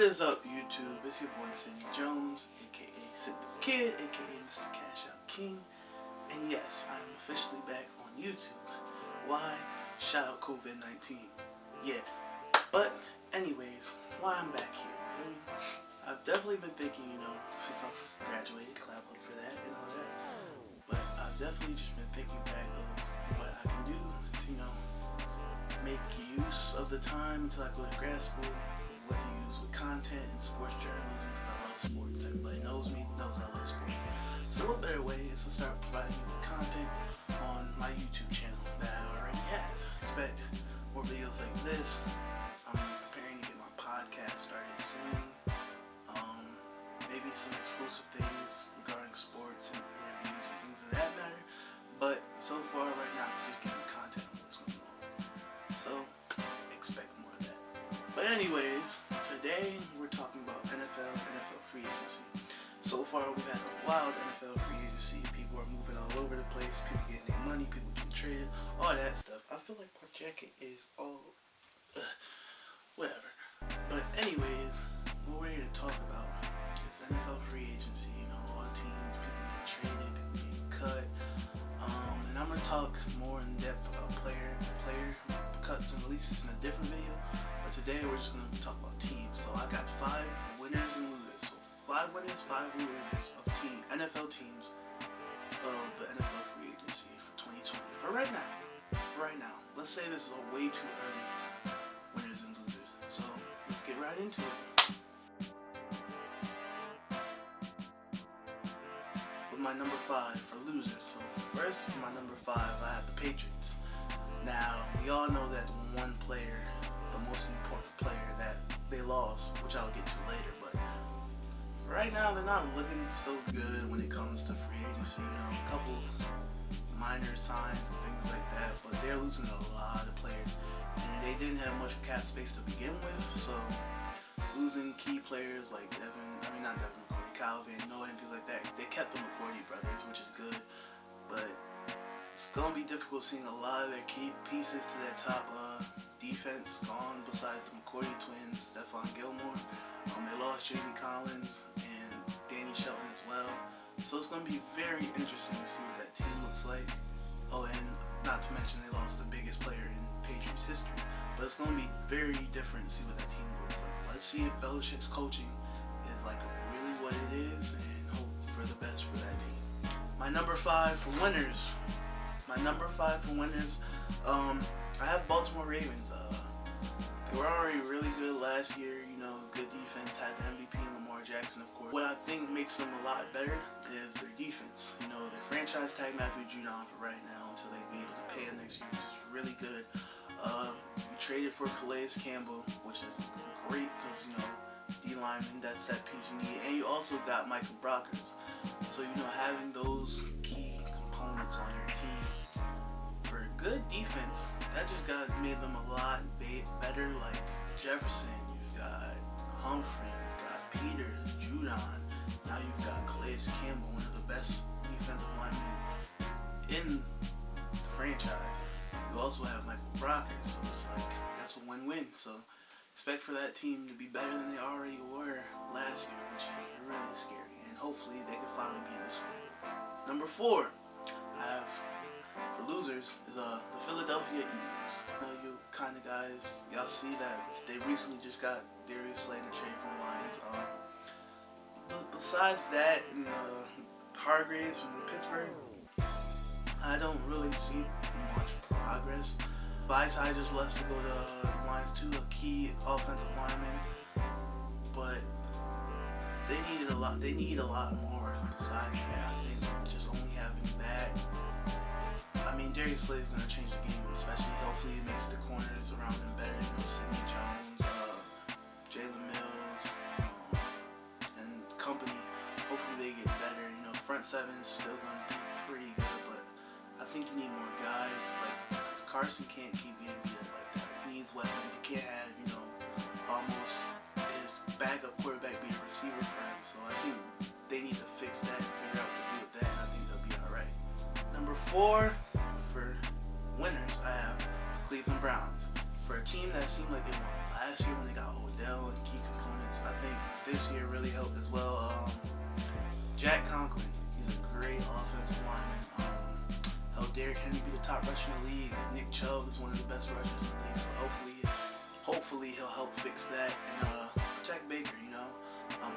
What is up, YouTube? It's your boy Sidney Jones, aka Sid the Kid, aka Mr. Cash Out King. And yes, I am officially back on YouTube. Why? Shout out COVID-19. Yeah. But anyways, why I'm back here, you feel me? I've definitely been thinking, since I've graduated, clap up for that and all that. But I've definitely just been thinking back of what I can do to, make use of the time until I go to grad school. What to use with content and sports journalism, because I love sports. Everybody knows me, knows I love sports. So what better way is to start providing you with content on my YouTube channel that I already have. Expect more videos like this. I'm preparing to get my podcast started soon. Maybe some exclusive things regarding sports and interviews and things of that matter. But so far right now, I'm just giving content on what's going on. So expect more of that. But anyways, today we're talking about NFL free agency. So far we've had a wild NFL free agency. People are moving all over the place. People getting their money. People getting traded. All that stuff. I feel like my jacket is all whatever. But anyways, what we're here to talk about is NFL free agency. All the teams, people getting traded, people getting cut. And I'm gonna talk more in depth about player cuts and releases in a different video. But today we're just gonna talk about teams. So I got 5 winners and losers. So 5 winners, 5 losers of NFL teams of the NFL free agency for 2020. For right now. Let's say this is a way too early winners and losers. So let's get right into it. With my number 5 for losers. So first, for my number 5, I have the Patriots. Now, we all know that one player, the most important player that they lost, which I'll get to later, but right now they're not looking so good when it comes to free agency. A couple minor signs and things like that, but they're losing a lot of players, and they didn't have much cap space to begin with, so losing key players like Kyle Van Noy and things like that. They kept the McCourty brothers, which is good, but it's going to be difficult seeing a lot of their key pieces to their top defense gone besides the McCourty twins, Stephon Gilmore. They lost Jamie Collins and Danny Shelton as well. So it's going to be very interesting to see what that team looks like. Oh, and not to mention they lost the biggest player in Patriots history. But it's going to be very different to see what that team looks like. Let's see if Belichick's coaching is like really what it is and hope for the best for that team. My number 5 for winners. I have Baltimore Ravens. They were already really good last year. Good defense, had the MVP and Lamar Jackson, of course. What I think makes them a lot better is their defense. They franchise tag Matthew Judon for right now until they be able to pay him next year, which is really good. You traded for Calais Campbell, which is great because, D lineman, that's that piece you need. And you also got Michael Brockers. So, having those key components on your team for good defense, that just made them a lot better. Like Jefferson, you've got Humphrey, you've got Peters, Judon. Now you've got Calais Campbell, one of the best defensive linemen in the franchise. You also have Michael Brockers, so it's like that's a win-win. So expect for that team to be better than they already were last year, which is really scary. And hopefully they can finally be in the Super Bowl. Number 4, I have for losers is the Philadelphia Eagles. You kind of guys, y'all see that they recently just got Darius Slay in the trade from the Lions. But besides that, and Hargraves from Pittsburgh, I don't really see much progress. Vaitai just left to go to the Lions too, a key offensive lineman. But they need a lot more besides that. I think just only having that. Darius Slay is going to change the game, especially hopefully it makes the corners around him better. Sidney Jones, Jalen Mills, and company. Hopefully they get better. Front 7 is still going to be pretty good, but I think you need more guys. Because Carson can't keep getting beat up like that. He needs weapons. You can't have, almost his backup quarterback be a receiver for him. So I think they need to fix that and figure out what to do with that, and I think they'll be alright. Number 4 for winners, I have Cleveland Browns. For a team that seemed like they won last year when they got Odell and key components, I this year really helped as well. Jack Conklin, he's a great offensive lineman. Helped Derrick Henry be the top rusher in the league. Nick Chubb is one of the best rushers in the league, so hopefully he'll help fix that and protect Baker, you know.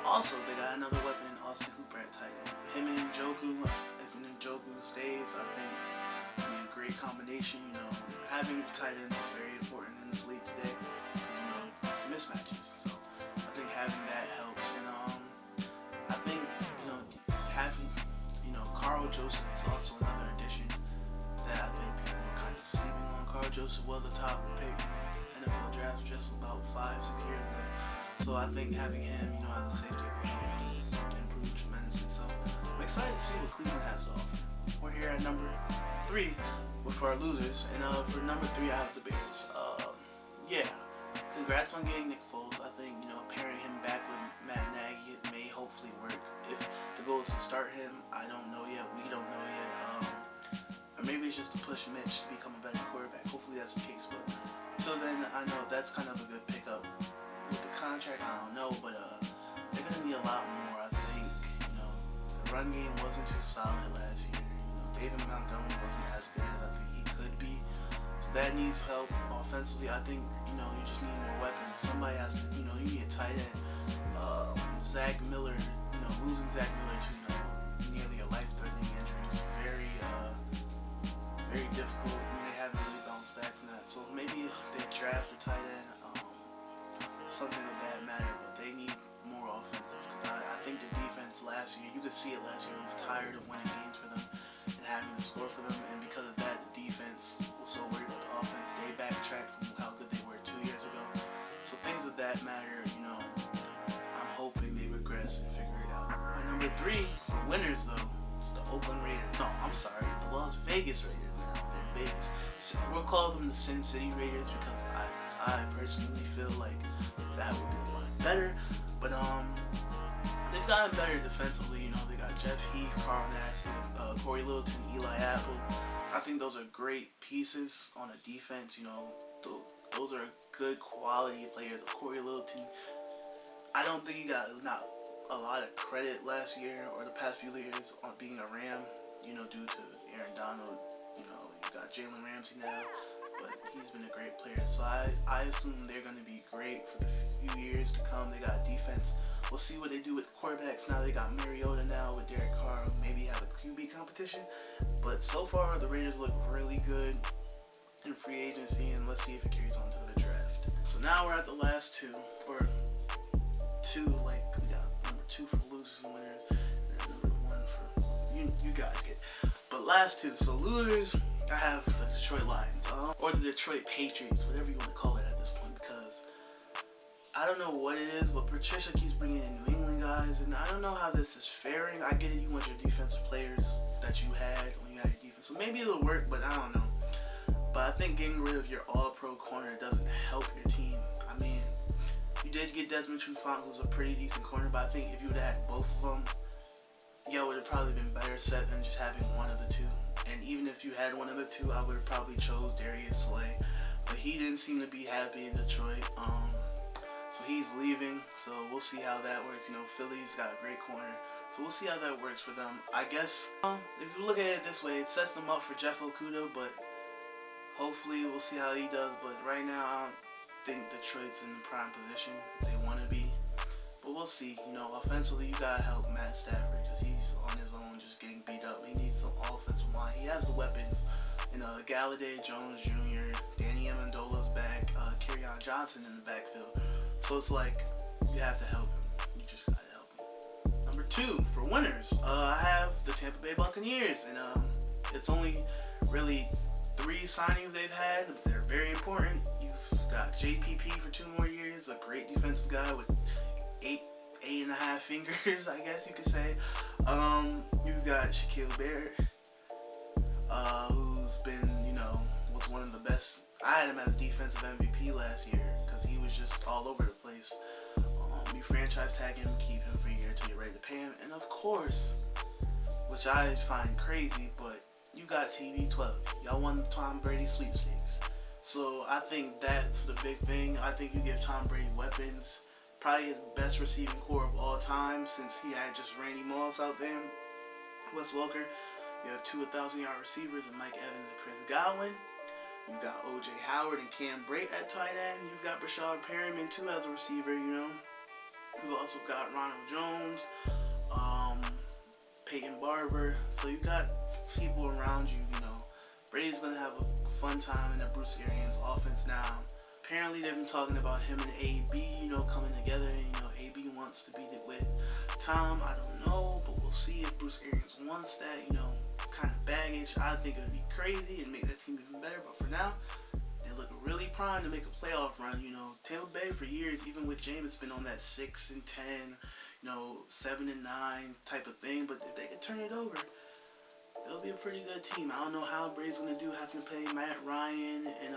Also, they got another weapon in Austin Hooper at tight end. Him and Njoku, if Njoku stays, I think it'll be a great combination. You know, having tight ends is very important in this league today because, you know, mismatches. So I think having that helps. And I think, you know, having, you know, Carl Joseph is also another addition that I think people are kind of sleeping on. Carl Joseph was a top pick in NFL draft just about 5-6 years ago. So I think having him, you know, as a safety will help him improve tremendously. So I'm excited to see what Cleveland has to offer. We're here at number 3 for our losers, and for number 3 I have the Bears. Yeah, congrats on getting Nick Foles. I think, you know, pairing him back with Matt Nagy may hopefully work. If the goal is to start him, I don't know yet. We don't know yet. Or maybe it's just to push Mitch to become a better quarterback. Hopefully that's the case. But until then, I know that's kind of a good pickup. With the contract, I don't know, but they're gonna need a lot more. I think, you know, the run game wasn't too solid last year. You know, David Montgomery wasn't as good as I think he could be, so that needs help. Offensively, I think, you know, you just need more weapons. Somebody has to, you know, you need a tight end. Zach Miller, you know, losing Zach Miller to, you know, nearly a life-threatening injury is very difficult. I mean, they haven't really bounced back from that, so maybe they draft a tight end. Something of that matter, but they need more offensive because I think the defense last year, you could see it last year, was tired of winning games for them and having to score for them, and because of that, the defense was so worried about the offense, they backtracked from how good they were 2 years ago. So things of that matter, you know, I'm hoping they regress and figure it out. My number 3 for winners, though, is the Oakland Raiders. No, I'm sorry, the Las Vegas Raiders now. They're Vegas. So we'll call them the Sin City Raiders because I personally feel like that would be a lot better, but they've gotten better defensively. You know, they got Jeff Heath, Carl Nassib, Corey Littleton, Eli Apple. I think those are great pieces on a defense. You know, those are good quality players. Corey Littleton, I don't think he got not a lot of credit last year or the past few years on being a Ram. You know, due to Aaron Donald. You know, you got Jalen Ramsey now. But he's been a great player, so I assume they're going to be great for the few years to come. They got defense. We'll see what they do with the quarterbacks. Now they got Mariota now with Derek Carr. Maybe have a QB competition. But so far, the Raiders look really good in free agency, and let's see if it carries on to the draft. So now we're at the last 2, or 2, like, we got number 2 for losers and winners, and number 1 for, you guys get it. But last 2, so losers, I have the Detroit Lions, or the Detroit Patriots, whatever you want to call it at this point, because I don't know what it is, but Patricia keeps bringing in New England guys, and I don't know how this is faring. I get it, you want your defensive players that you had when you had your defense, so maybe it'll work, but I don't know. But I think getting rid of your all-pro corner doesn't help your team. I mean, you did get Desmond Trufant, who's a pretty decent corner, but I think if you would have had both of them, yeah, it would have probably been better set than just having one of the 2. And even if you had one of the 2, I would have probably chose Darius Slay. But he didn't seem to be happy in Detroit. So he's leaving. So we'll see how that works. You know, Philly's got a great corner. So we'll see how that works for them. I guess, if you look at it this way, it sets them up for Jeff Okudah. But hopefully we'll see how he does. But right now, I don't think Detroit's in the prime position they want to be. But we'll see. You know, offensively, you got to help Matt Stafford because he's on his own just getting beat up. He needs some offensive line. He has the weapons. You know, Galladay, Jones Jr., Danny Amendola's back, Kerryon Johnson in the backfield. So it's like, you have to help him. You just got to help him. Number 2, for winners, I have the Tampa Bay Buccaneers. And it's only really 3 signings they've had. They're very important. You've got JPP for 2 more years, a great defensive guy with 8.5 fingers, I guess you could say. You've got Shaquille Barrett, who's been, you know, was one of the best. I had him as defensive MVP last year because he was just all over the place. You franchise tag him, keep him for a year until you're ready to pay him. And of course, which I find crazy, but you got TB12. Y'all won the Tom Brady sweepstakes. So I think that's the big thing. I think you give Tom Brady weapons, probably his best receiving core of all time, since he had just Randy Moss out there, Wes Welker. You have two 1,000-yard receivers in Mike Evans and Chris Godwin. You've got O.J. Howard and Cam Brate at tight end. You've got Brashad Perryman too as a receiver, you know. You've also got Ronald Jones, Peyton Barber. So you got people around you, you know. Brady's going to have a fun time in the Bruce Arians offense now. Apparently they've been talking about him and AB, you know, coming together. And, you know, AB wants to beat it with Tom. I don't know, but we'll see if Bruce Arians wants that, you know, kind of baggage. I think it would be crazy and make that team even better. But for now, they look really primed to make a playoff run. You know, Tampa Bay for years, even with Jameis, been on that 6-10, you know, 7-9 type of thing. But if they can turn it over, they'll be a pretty good team. I don't know how Brady's going to do having to play Matt Ryan and,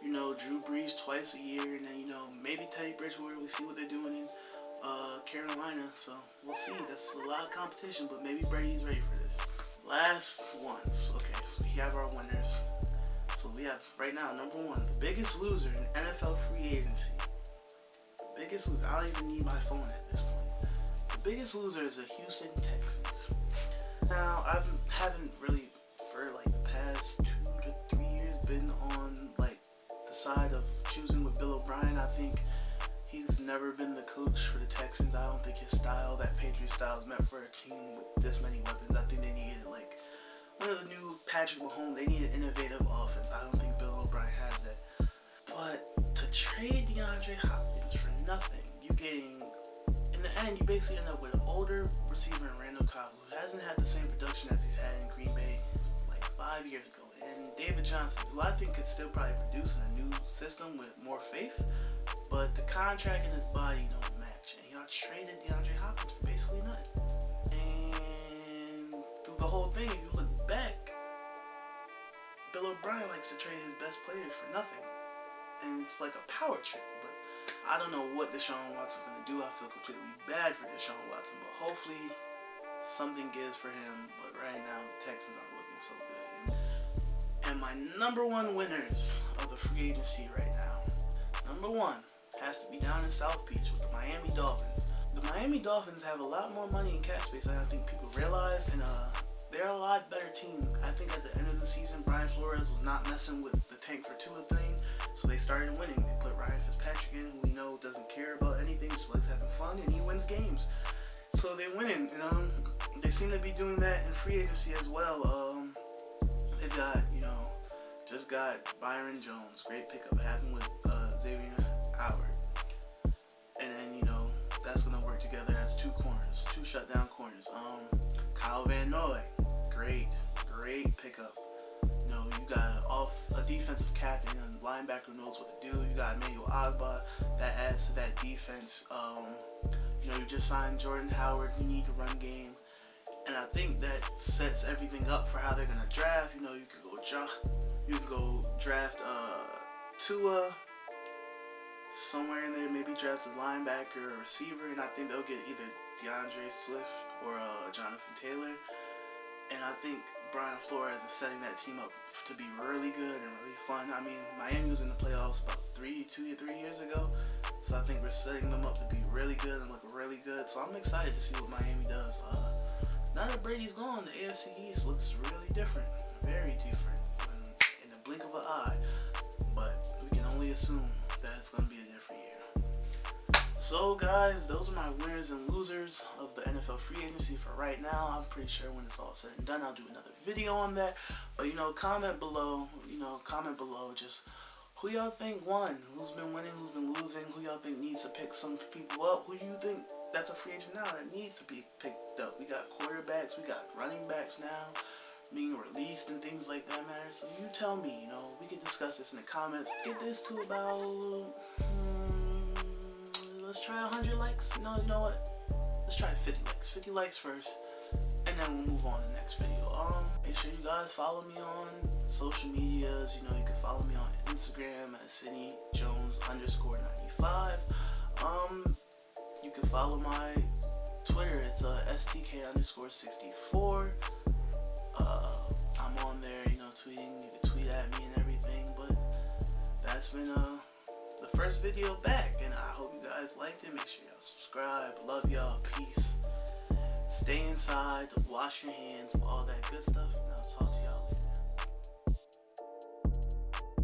you know, Drew Brees twice a year. And then, you know, maybe Teddy Bridgewater. We see what they're doing in Carolina. So we'll see. That's a lot of competition, but maybe Brady's ready for this. Last ones. Okay, so we have our winners. So we have, right now, number one, the biggest loser in NFL free agency. The biggest loser. I don't even need my phone at this point. The biggest loser is the Houston Texans. Now, I haven't really, for like the past 2 to 3 years, been on like the side of choosing with Bill O'Brien. I think he's never been the coach for the Texans. I don't think his style, that Patriot style, is meant for a team with this many weapons. I think they needed like one of the new Patrick Mahomes. They need an innovative offense. I don't think Bill O'Brien has that. But to trade DeAndre Hopkins for nothing, you getting, in the end, you basically end up with an older receiver in Randall Cobb who hasn't had the same production as he's had in Green Bay like 5 years ago. And David Johnson, who I think could still probably produce in a new system with more faith, but the contract and his body don't match. And y'all traded DeAndre Hopkins for basically nothing. And through the whole thing, if you look back, Bill O'Brien likes to trade his best players for nothing. And it's like a power trip. But I don't know what Deshaun Watson's going to do. I feel completely bad for Deshaun Watson. But hopefully something gives for him. But right now, the Texans aren't looking so good. And my number one winners of the free agency right now, number one has to be down in South Beach with the Miami Dolphins. The Miami Dolphins have a lot more money in cap space than I think people realize, and they're a lot better team. I think at the end of the season, Brian Flores was not messing with the tank for Tua thing, so they started winning. They put Ryan Fitzpatrick in, who we know doesn't care about anything, just likes having fun, and he wins games. So they're winning, and they seem to be doing that in free agency as well. They've got, you know, just got Byron Jones, great pickup, happened with Xavier Howard. And then, you know, that's going to work together as two corners, two shutdown corners. Kyle Van Noy, great pickup. You know, you got a defensive captain and linebacker who knows what to do. You got Emmanuel Ogbah, that adds to that defense. You know, you just signed Jordan Howard, you need to run game. And I think that sets everything up for how they're going to draft. You know, you can go draft Tua, somewhere in there, maybe draft a linebacker or receiver, and I think they'll get either DeAndre Swift or Jonathan Taylor. And I think Brian Flores is setting that team up to be really good and really fun. I mean, Miami was in the playoffs about 2 to 3 years ago, so I think we're setting them up to be really good and look really good. So I'm excited to see what Miami does. Now that Brady's gone, the AFC East looks really different, very different, in the blink of an eye. But we can only assume that it's going to be a different year. So guys, those are my winners and losers of the NFL free agency for right now. I'm pretty sure when it's all said and done, I'll do another video on that. But, you know, comment below just who y'all think won, who's been winning, who's been losing, who y'all think needs to pick some people up, who do you think that's a free agent now that needs to be picked up. We got quarterbacks, we got running backs now being released and things like that matter. So you tell me, you know, we can discuss this in the comments. Get this to about, let's try 100 likes. No, you know what? Let's try 50 likes. 50 likes first, and then we'll move on to the next video. Make sure you guys follow me on social medias. You know, you can follow me on Instagram at CindyJones_95. You can follow my Twitter. It's STK_64. I'm on there, you know, tweeting. You can tweet at me and everything. But that's been the first video back, and I hope you guys liked it. Make sure y'all subscribe. Love y'all. Peace. Stay inside. Wash your hands. All that good stuff. And I'll talk to y'all